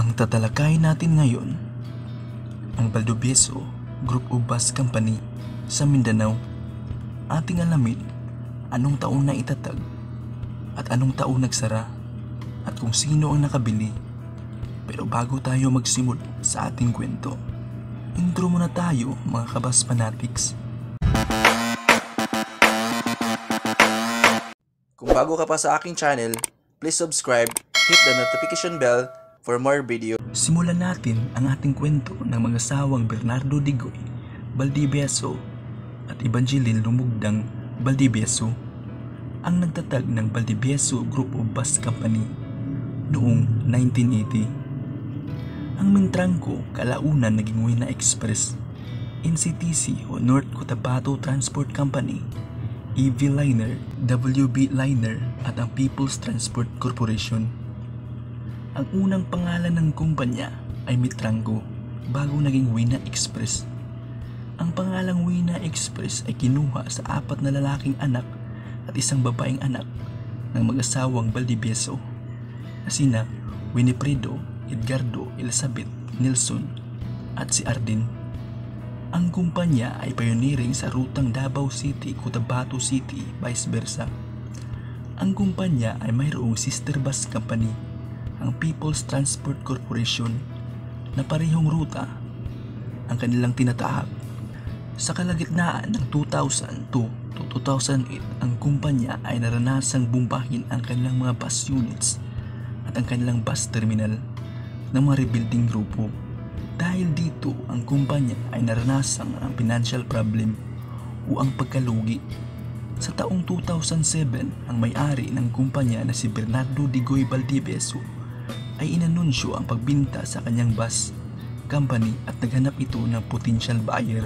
Ang tatalakay natin ngayon, ang Valdivieso Group of Bus Company sa Mindanao. Ating alamin anong taon na itatag at anong taon nagsara at kung sino ang nakabili. Pero bago tayo magsimula sa ating kwento, intro muna tayo mga kabas fanatics. Kung bago ka pa sa aking channel, please subscribe, hit the notification bell for more video. Simulan natin ang ating kwento ng mga sawang Bernardo Digoy Valdivieso at Evangeline Lumugdang Valdivieso, ang nagtatag ng Valdivieso Group of Bus Company noong 1980. Ang Mintrangco kalaunan naging Wina Express, NCTC o North Cotabato Transport Company, EV Liner, WB Liner at ang People's Transport Corporation. Ang unang pangalan ng kumpanya ay Mintrangco bago naging Wina Express. Ang pangalang Wina Express ay kinuha sa 4 na lalaking anak at isang babaeng anak ng mag-asawang Valdivieso na sina Winifredo, Edgardo, Elizabeth, Nelson at si Arden. Ang kumpanya ay pioneering sa rutang Davao City, Cotabato City, vice versa. Ang kumpanya ay mayroong sister bus company, ang People's Transport Corporation, na parehong ruta ang kanilang tinatahak. Sa kalagitnaan ng 2002 to 2008, ang kumpanya ay naranasang bumbahin ang kanilang mga bus units at ang kanilang bus terminal ng mga rebuilding grupo. Dahil dito, ang kumpanya ay naranasang ang financial problem o ang pagkalugi. Sa taong 2007, ang may-ari ng kumpanya na si Bernardo Digoy Valdivieso ay inanunsyo ang pagbinta sa kanyang bus company at naghanap ito ng potential buyer.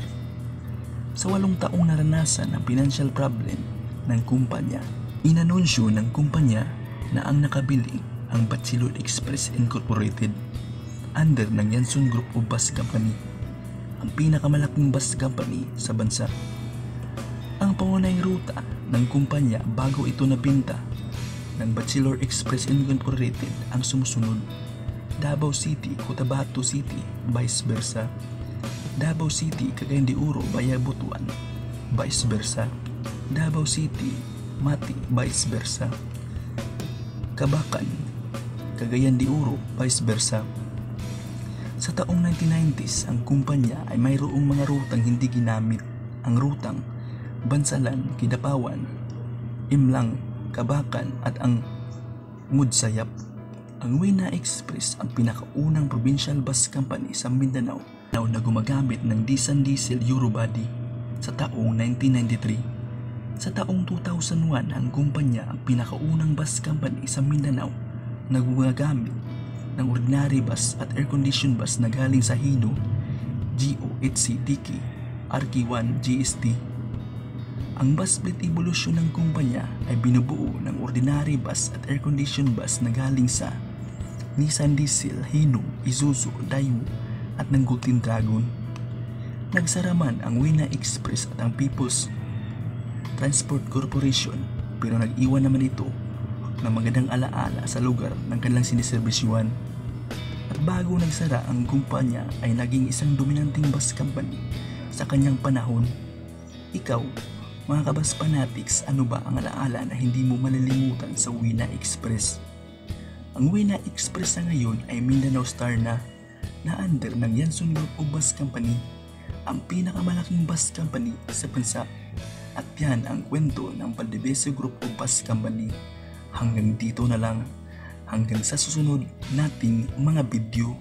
Sa 8 taong naranasan ang financial problem ng kumpanya, inanunsyo ng kumpanya na ang nakabili ang Bachelor Express Incorporated under ng Yanson Group of Bus Company, ang pinakamalaking bus company sa bansa. Ang pangunahing ruta ng kumpanya bago ito nabinta ng Bachelor Express Incorporated ang sumusunod: Davao City, Cotabato City, vice versa; Davao City, Cagayan de Oro, via Butuan, vice versa; Davao City, Mati, vice versa; Cabacan, Cagayan de Oro, vice versa. Sa taong 1990s, ang kumpanya ay mayroong mga rutang hindi ginamit, ang rutang Bansalan, Kidapawan, Imlang, Cabacan at ang Mudsayap. Ang Wina Express ang pinakaunang provincial bus company sa Mindanao na gumagamit ng diesel Eurobody sa taong 1993. Sa taong 2001, ang kumpanya ang pinakaunang bus company sa Mindanao na gumagamit ng ordinary bus at air-conditioned bus na galing sa Hino, GOHC-TK, RK1 GST. Ang bus fleet evolution ng kumpanya ay binubuo ng ordinary bus at air-conditioned bus na galing sa Nissan Diesel, Hino, Isuzu, Daewoo at ng Golden Dragon. Nagsara man ang Wina Express at ang People's Transport Corporation, pero nag-iwan naman ito ng magandang alaala sa lugar ng kanilang siniserbisyuhan. At bago nagsara ang kumpanya ay naging isang dominanting bus company sa kanyang panahon. Ikaw, mga kabas fanatics, ano ba ang alaala na hindi mo malilimutan sa Wina Express? Ang Wina Express na ngayon ay Mindanao Star na under ng Yanson Group of Bus Company, ang pinakamalaking bus company sa bansa. At yan ang kwento ng Valdivieso Group of Bus Company. Hanggang dito na lang, hanggang sa susunod nating mga video.